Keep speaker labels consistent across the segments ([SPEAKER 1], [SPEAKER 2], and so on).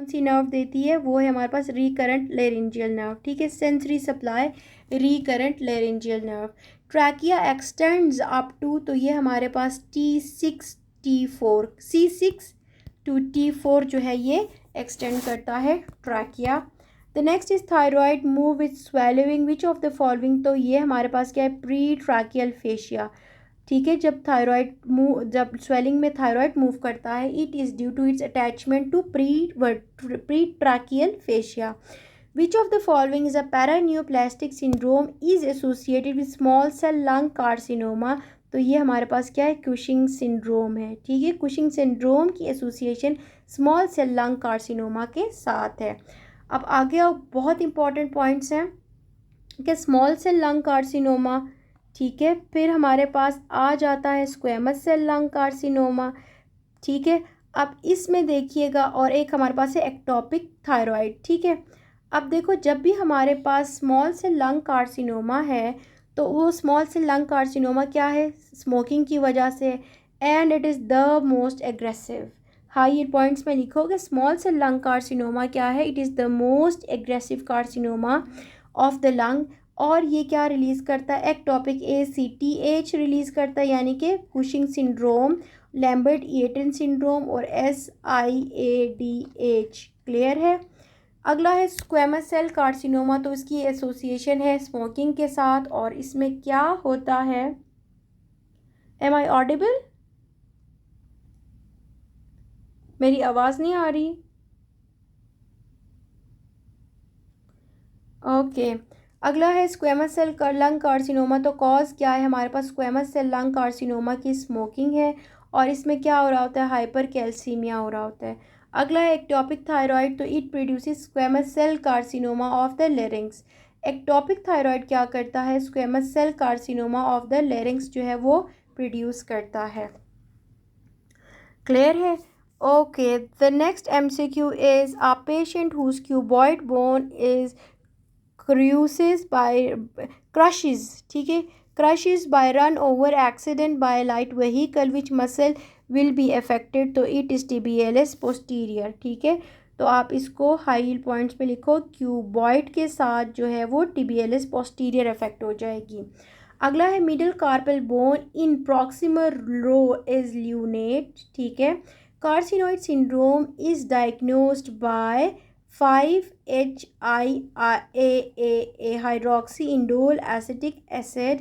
[SPEAKER 1] कौन सी नर्व देती है, वो है हमारे पास रिकरेंट लेरिंजियल नर्व, ठीक है। Sensory supply recurrent laryngeal nerve. Trachea extends up to, तो ये हमारे पास T6 T4 C6 to T4 जो है ये एक्सटेंड करता है trachea. The next is thyroid move with swelling which of the following, तो ये हमारे पास क्या है, प्री ट्रैकियल फेशिया, ठीक है। जब स्वेलिंग में थायराइड मूव करता है, it is due to its attachment to pre tracheal fascia. Which of the following is a paraneoplastic syndrome is associated with small cell lung carcinoma, तो ये हमारे पास क्या है, कुशिंग सिंड्रोम है, ठीक है। कुशिंग सिंड्रोम की association small cell lung carcinoma के साथ है। अब आगे आओ, बहुत इंपॉर्टेंट पॉइंट्स हैं कि स्मॉल सेल लंग कार्सिनोमा, ठीक है। फिर हमारे पास आ जाता है स्क्वेमस सेल लंग कार्सिनोमा, ठीक है। अब इसमें देखिएगा, और एक हमारे पास है एक्टोपिक थायराइड, ठीक है। अब देखो, जब भी हमारे पास स्मॉल सेल लंग कार्सिनोमा है, तो वो स्मॉल सेल लंग कार्सिनोमा क्या है, स्मोकिंग की वजह से, and it is the most aggressive. High points में लिखोगे, स्मॉल सेल लंग कार्सिनोमा क्या है, it is the most aggressive carcinoma of the lung. और ये क्या रिलीज़ करता है, एक्टोपिक ACTH रिलीज़ करता है, यानी कि Cushing syndrome, Lambert Eaton syndrome और SIADH। क्लियर है। अगला है स्क्वेमस सेल कार्सिनोमा, तो इसकी एसोसिएशन है स्मोकिंग के साथ, और इसमें क्या होता है, एम आई ऑडिबल, मेरी आवाज़ नहीं आ रही, ओके। अगला है स्क्वेमस सेल लंग कार्सिनोमा, तो कॉज क्या है हमारे पास, स्क्वेमस सेल लंग कार्सिनोमा की स्मोकिंग है, और इसमें क्या हो रहा होता है, हाइपर कैल्सीमिया हो रहा होता है। अगला है एक्टोपिक थायराइड, तो it produces squamous cell carcinoma of the larynx. Ectopic thyroid क्या करता है, squamous cell carcinoma of the larynx जो है वो प्रोड्यूस करता है। क्लियर है। Okay, the next MCQ is a patient whose cuboid bone is crushes, ठीक है, crushes by run over accident by light vehicle which muscle will be affected, तो it is TBLS posterior, ठीक है। तो आप इसको हाई पॉइंट्स पे लिखो, क्यूबॉइड के साथ जो है वो TBLS posterior अफेक्ट हो जाएगी। अगला है middle carpal bone in proximal row is lunate, ठीक है। Carcinoid syndrome is diagnosed by 5-HIAA hydroxyindole acetic acid.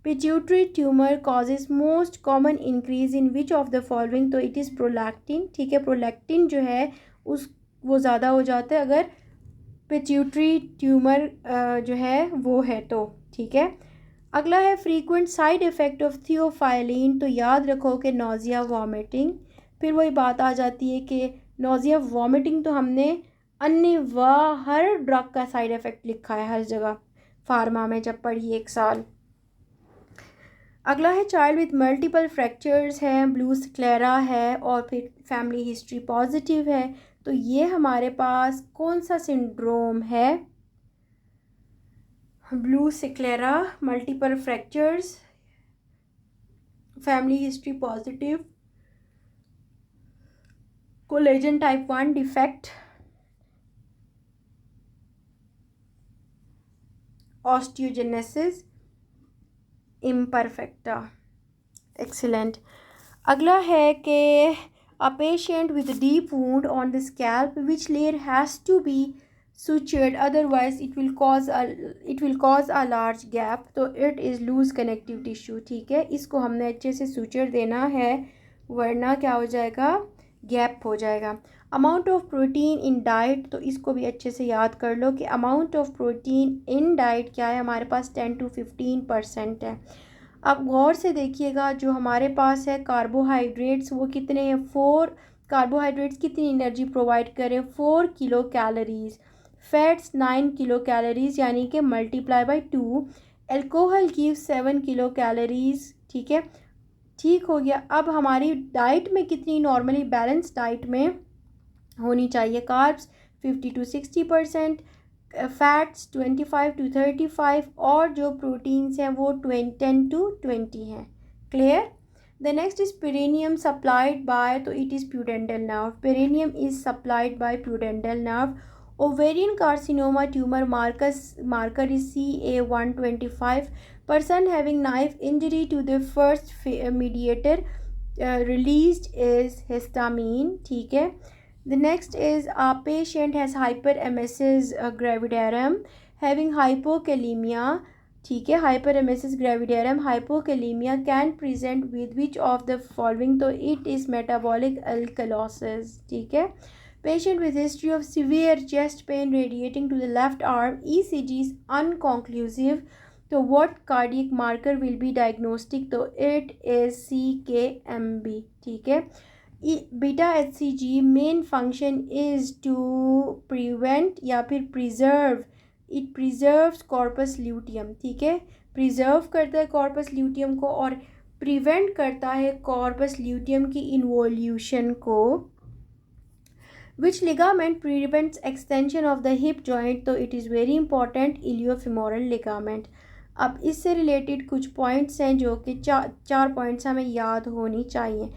[SPEAKER 1] Pituitary tumor causes most common increase in which of the following, तो it is prolactin, ठीक है। Prolactin जो है उस वो ज़्यादा हो जाता है अगर पिट्यूटरी ट्यूमर जो है वो है तो, ठीक है। अगला है frequent side effect of theophylline, तो याद रखो कि नोज़िया वॉमिटिंग। फिर वही बात आ जाती है कि नोज़िया वॉमिटिंग तो हमने अन्य हर ड्रग का साइड इफ़ेक्ट लिखा है हर जगह फार्मा में जब पढ़ी एक साल। अगला है चाइल्ड विथ मल्टीपल फ्रैक्चर्स है, ब्लू स्क्लेरा है, और फिर फैमिली हिस्ट्री पॉजिटिव है, तो ये हमारे पास कौन सा सिंड्रोम है, blue sclera, multiple fractures, family history positive, collagen type 1 defect, osteogenesis imperfecta. Excellent. अगला है कि a patient with deep wound on the scalp which layer has to be sutured otherwise it will cause a large gap, तो it is loose connective tissue, ठीक है। इसको हमने अच्छे से suture देना है वरना क्या हो जाएगा, गैप हो जाएगा। Amount of protein in diet, तो इसको भी अच्छे से याद कर लो कि amount of protein in diet क्या है हमारे पास 10 to 15% है। अब गौर से देखिएगा, जो हमारे पास है कार्बोहाइड्रेट्स वो कितने हैं, 4 कार्बोहाइड्रेट्स कितनी एनर्जी प्रोवाइड करें, 4 kilo calories, fats 9 kilo calories यानी कि multiply by 2, alcohol give 7 kilo calories, ठीक है। ठीक हो गया। अब हमारी डाइट में कितनी नॉर्मली बैलेंस डाइट में होनी चाहिए, कार्ब्स 50 to 60%, फैट्स 25 to 35, और जो प्रोटीन्स हैं वो 10 to 20 हैं। Clear. The next is perineum supplied by, तो it is pudendal nerve, perineum is supplied by pudendal nerve. Ovarian carcinoma tumour marker is CA125. Person having knife injury to the first mediator released is histamine. ठीक है. The next is a patient has hyperemesis gravidarum having hypokalemia. ठीक है. hyperemesis gravidarum hypokalemia can present with which of the following, तो it is metabolic alkalosis. ठीक है. Patient with history of severe chest pain radiating to the left arm, ECG is unconclusive. तो what cardiac marker will be diagnostic, तो it is CKMB. ठीक है. Beta HCG main function is to prevent या फिर preserve, it preserves corpus luteum. ठीक है. Preserve करता है कॉर्पस ल्यूटियम को और प्रिवेंट करता है कॉर्पस ल्यूटियम की इन्वोल्यूशन को. Which ligament prevents extension of the hip joint, तो it is very important iliofemoral ligament. अब इससे रिलेटेड कुछ पॉइंट्स हैं जो कि चार पॉइंट्स हमें याद होनी चाहिए.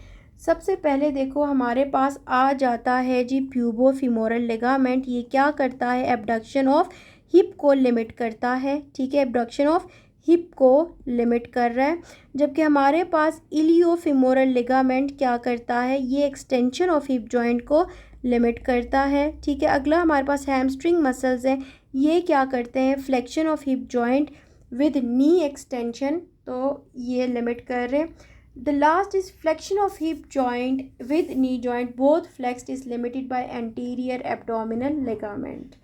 [SPEAKER 1] सबसे पहले देखो हमारे पास आ जाता है जी प्यूबोफिमोरल लिगामेंट. ये क्या करता है, एबडक्शन ऑफ हिप को लिमिट करता है. ठीक है. एबडक्शन ऑफ हिप को लिमिट कर रहा है. जबकि हमारे पास इलियोफिमोरल लिगामेंट क्या करता है, ये एक्सटेंशन ऑफ हिप जॉइंट को लिमिट करता है. ठीक है. अगला हमारे पास हैमस्ट्रिंग मसल्स हैं, ये क्या करते हैं, flexion of hip joint with knee extension, तो ये लिमिट कर रहे हैं. The last is flexion of hip joint with knee joint, both flexed is limited by anterior abdominal ligament.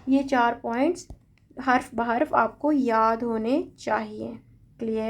[SPEAKER 1] ये चार पॉइंट्स हर्फ बहर्फ आपको याद होने चाहिए. क्लियर.